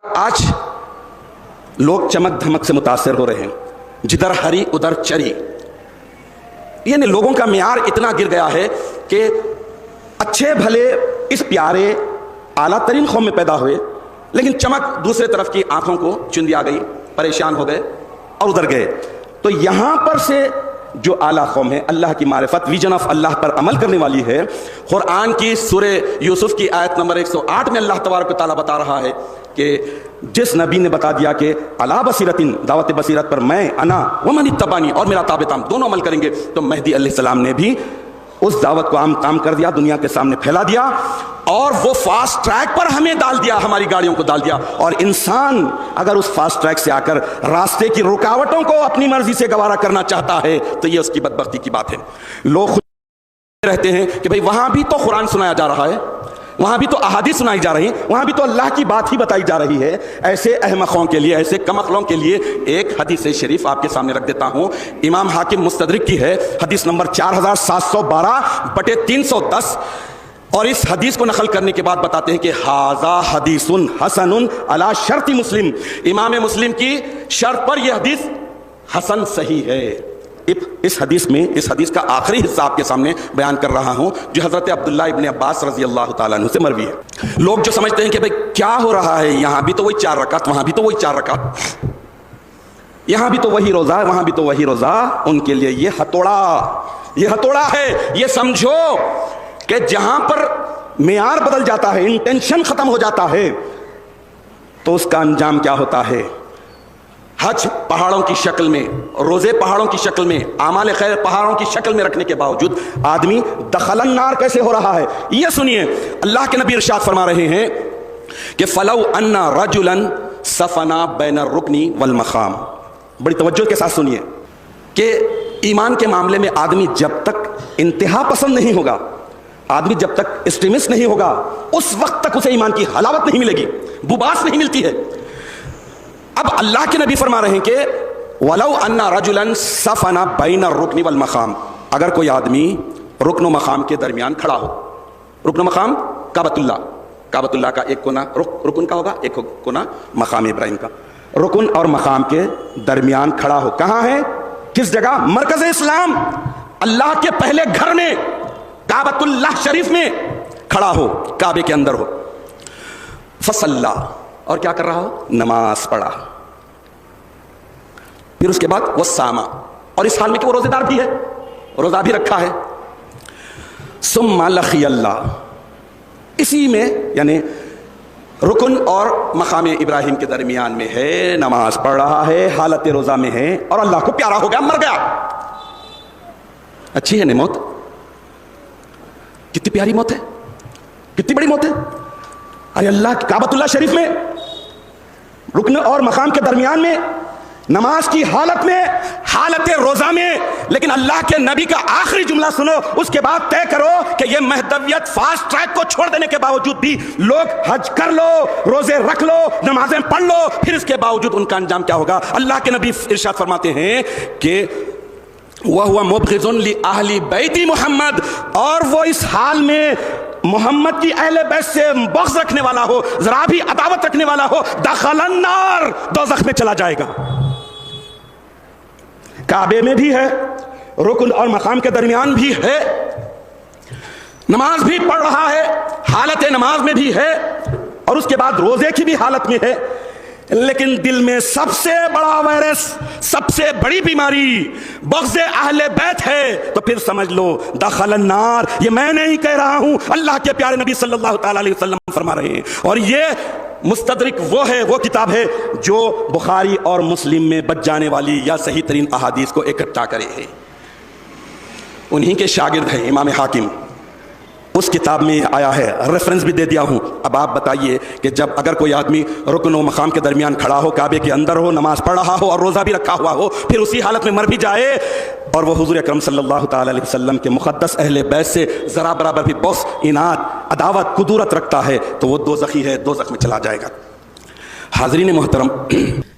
آج لوگ چمک دھمک سے متاثر ہو رہے ہیں، جدھر ہری ادھر چری، یعنی لوگوں کا معیار اتنا گر گیا ہے کہ اچھے بھلے اس پیارے اعلیٰ ترین قوم میں پیدا ہوئے، لیکن چمک دوسرے طرف کی آنکھوں کو چندی آ گئی، پریشان ہو گئے اور ادھر گئے۔ تو یہاں پر سے جو اعلیٰ قوم ہے، اللہ کی معرفت، ویژن آف اللہ پر عمل کرنے والی ہے، قرآن کی سورہ یوسف کی آیت نمبر 108 میں اللہ تبارک و تعالیٰ بتا رہا ہے کہ جس نبی نے بتا دیا کہ علی بصیرت، دعوت بصیرت پر میں انا ومن اتبعنی اور میرا تابع تام دونوں عمل کریں گے، تو مہدی علیہ السلام نے بھی اس دعوت کو عام کام کر دیا، دنیا کے سامنے پھیلا دیا، اور وہ فاسٹ ٹریک پر ہمیں ڈال دیا، ہماری گاڑیوں کو ڈال دیا۔ اور انسان اگر اس فاسٹ ٹریک سے آ کر راستے کی رکاوٹوں کو اپنی مرضی سے گوارا کرنا چاہتا ہے تو یہ اس کی بدبختی کی بات ہے۔ لوگ خود رہتے ہیں کہ بھئی وہاں بھی تو قرآن سنایا جا رہا ہے، وہاں بھی تو احادیث سنائی جا رہی ہیں، وہاں بھی تو اللہ کی بات ہی بتائی جا رہی ہے۔ ایسے احمقوں کے لیے، ایسے کمقلوں کے لیے ایک حدیث شریف آپ کے سامنے رکھ دیتا ہوں، امام حاکم مستدرک کی ہے، حدیث نمبر 4712/310، اور اس حدیث کو نقل کرنے کے بعد بتاتے ہیں کہ ھذا حدیث حسن علی شرط مسلم، امام مسلم کی شرط پر یہ حدیث حسن صحیح ہے۔ اس حدیث کا آخری حصہ آپ کے سامنے بیان کر رہا ہوں، جو حضرت عبداللہ ابن عباس رضی اللہ تعالیٰ عنہ سے مروی ہے۔ لوگ جو سمجھتے ہیں کہ بھئی کیا ہو رہا ہے، یہاں بھی تو وہی 4 رکعت، وہاں بھی تو وہی 4 رکعت، یہاں بھی تو وہی روزہ، وہاں بھی تو وہی روزہ، ان کے لیے یہ ہتھوڑا ہے۔ یہ سمجھو کہ جہاں پر معیار بدل جاتا ہے، انٹینشن ختم ہو جاتا ہے، تو اس کا انجام کیا ہوتا ہے؟ حج پہاڑوں کی شکل میں، روزے پہاڑوں کی شکل میں، اعمال خیر پہاڑوں کی شکل میں رکھنے کے باوجود آدمی دخل النار کیسے ہو رہا ہے؟ یہ سنیے، اللہ کے نبی ارشاد فرما رہے ہیں کہ فلو ان رجلا صفنا بین الرکن والمقام، بڑی توجہ کے ساتھ سنیے کہ ایمان کے معاملے میں آدمی جب تک انتہا پسند نہیں ہوگا، آدمی جب تک ایکسٹریمسٹ نہیں ہوگا، اس وقت تک اسے ایمان کی حلاوت نہیں ملے گی، بوباس نہیں ملتی ہے۔ اب اللہ کے نبی فرما رہے ہیں کہ وَلَوْ أَنَّ رَجُلًا صَفَنَ بَيْنَ الرُّكْنِ وَالْمَقَامِ، اگر کوئی آدمی رکن و مقام کے درمیان کھڑا ہو، رکن و مقام کعبۃ اللہ کا ایک کونا رکن کا ہوگا، ایک کونا مقام ابراہیم کا، رکن اور مقام کے درمیان کھڑا ہو، کہاں ہے؟ کس جگہ؟ مرکز اسلام، اللہ کے پہلے گھر میں، کعبۃ اللہ شریف میں کھڑا ہو، کعبے کے اندر ہو، فصلی، اور کیا کر رہا ہو؟ نماز پڑھا، پھر اس کے بعد وہ ساما، اور اس حال میں کہ وہ روزے دار بھی ہے، روزہ بھی رکھا ہے، ثم لقی اللہ، اسی میں یعنی رکن اور مقام ابراہیم کے درمیان میں ہے، نماز پڑھ رہا ہے، حالت روزہ میں ہے، اور اللہ کو پیارا ہو گیا، مر گیا۔ اچھی ہے نا موت؟ کتنی پیاری موت ہے، کتنی بڑی موت ہے۔ ارے اللہ کی کعبۃ اللہ شریف میں، رکن اور مقام کے درمیان میں، نماز کی حالت میں، حالت روزہ میں، لیکن اللہ کے نبی کا آخری جملہ سنو، اس کے بعد طے کرو کہ یہ مہدویت فاسٹ ٹریک کو چھوڑ دینے کے باوجود بھی لوگ حج کر لو، روزے رکھ لو، نمازیں پڑھ لو، پھر اس کے باوجود ان کا انجام کیا ہوگا؟ اللہ کے نبی ارشاد فرماتے ہیں کہ وَهُوَ مُبْغِضٌ لِأَهْلِ بَيْتِ محمد، اور وہ اس حال میں محمد کی اہل بیت سے بغض رکھنے والا ہو، ذرا بھی عداوت رکھنے والا ہو، دخل النار، دوزخ میں چلا جائے گا۔ کعبے میں بھی ہے، رکن اور مقام کے درمیان بھی ہے، نماز بھی پڑھ رہا ہے، حالت نماز میں بھی ہے، اور اس کے بعد روزے کی بھی حالت میں ہے، لیکن دل میں سب سے بڑا وائرس، سب سے بڑی بیماری بغض اہل بیت ہے، تو پھر سمجھ لو دخل النار۔ یہ میں نہیں کہہ رہا ہوں، اللہ کے پیارے نبی صلی اللہ تعالی علیہ وسلم فرما رہے ہیں، اور یہ مستدرک وہ کتاب ہے جو بخاری اور مسلم میں بچ جانے والی یا صحیح ترین احادیث کو اکٹھا کرے ہے، انہی کے شاگرد ہیں امام حاکم، اس کتاب میں آیا ہے، ریفرنس بھی دے دیا ہوں۔ اب آپ بتائیے کہ جب اگر کوئی آدمی رکن و مقام کے درمیان کھڑا ہو، کعبے کے اندر ہو، نماز پڑھ رہا ہو اور روزہ بھی رکھا ہوا ہو، پھر اسی حالت میں مر بھی جائے، اور وہ حضور اکرم صلی اللہ تعالی علیہ وسلم کے مقدس اہل بیت سے ذرا برابر بھی بغض، اناد، عداوت، کدورت رکھتا ہے، تو وہ دوزخی ہے، دوزخ میں چلا جائے گا۔ حاضرین محترم،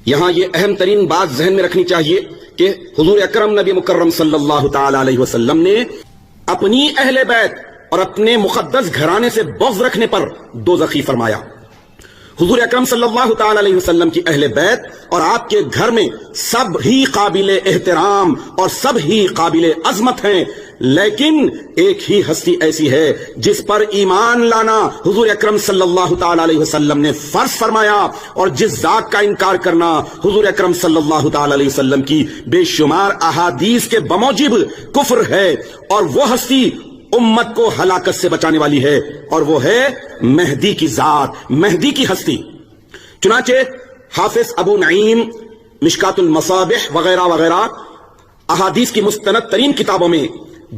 یہاں یہ اہم ترین بات ذہن میں رکھنی چاہیے کہ حضور اکرم نبی مکرم صلی اللہ تعالی علیہ وسلم نے اپنی اہل بیت اور اپنے مقدس گھرانے سے بغض رکھنے پر دوزخی فرمایا۔ حضور اکرم صلی اللہ تعالی علیہ وسلم کی اہل بیت اور آپ کے گھر میں سب ہی قابل احترام اور سب ہی قابل عظمت ہیں، لیکن ایک ہی ہستی ایسی ہے جس پر ایمان لانا حضور اکرم صلی اللہ تعالی علیہ وسلم نے فرض فرمایا، اور جس ذات کا انکار کرنا حضور اکرم صلی اللہ تعالی علیہ وسلم کی بے شمار احادیث کے بموجب کفر ہے، اور وہ ہستی امت کو ہلاکت سے بچانے والی ہے، اور وہ ہے مہدی کی ذات، مہدی کی ہستی۔ چنانچہ حافظ ابو نعیم مشکات المصابیح وغیرہ وغیرہ احادیث کی مستند ترین کتابوں میں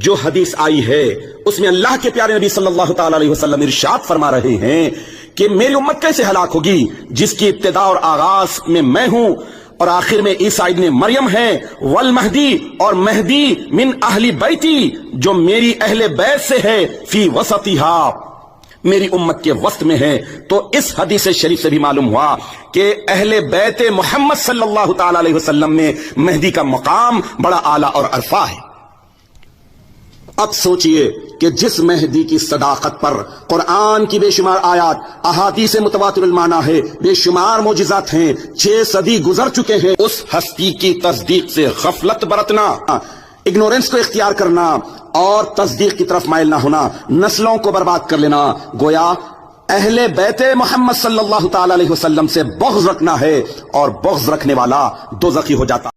جو حدیث آئی ہے اس میں اللہ کے پیارے نبی صلی اللہ تعالی علیہ وسلم ارشاد فرما رہے ہیں کہ میری امت کیسے ہلاک ہوگی جس کی ابتدا اور آغاز میں میں ہوں اور آخر میں عیسیٰ ابن مریم ہے، والمہدی اور مہدی من اہل بیتی جو میری اہل بیت سے ہے، فی وسطھا میری امت کے وسط میں ہے۔ تو اس حدیث شریف سے بھی معلوم ہوا کہ اہل بیت محمد صلی اللہ تعالی علیہ وسلم میں مہدی کا مقام بڑا اعلیٰ اور عرفہ ہے۔ اب سوچئے کہ جس مہدی کی صداقت پر قرآن کی بے شمار آیات، احادیث متواتر المعنی ہے، بے شمار معجزات ہیں، 6 صدی گزر چکے ہیں، اس ہستی کی تصدیق سے غفلت برتنا، اگنورنس کو اختیار کرنا اور تصدیق کی طرف مائل نہ ہونا، نسلوں کو برباد کر لینا، گویا اہل بیت محمد صلی اللہ تعالی علیہ وسلم سے بغض رکھنا ہے، اور بغض رکھنے والا دوزخی ہو جاتا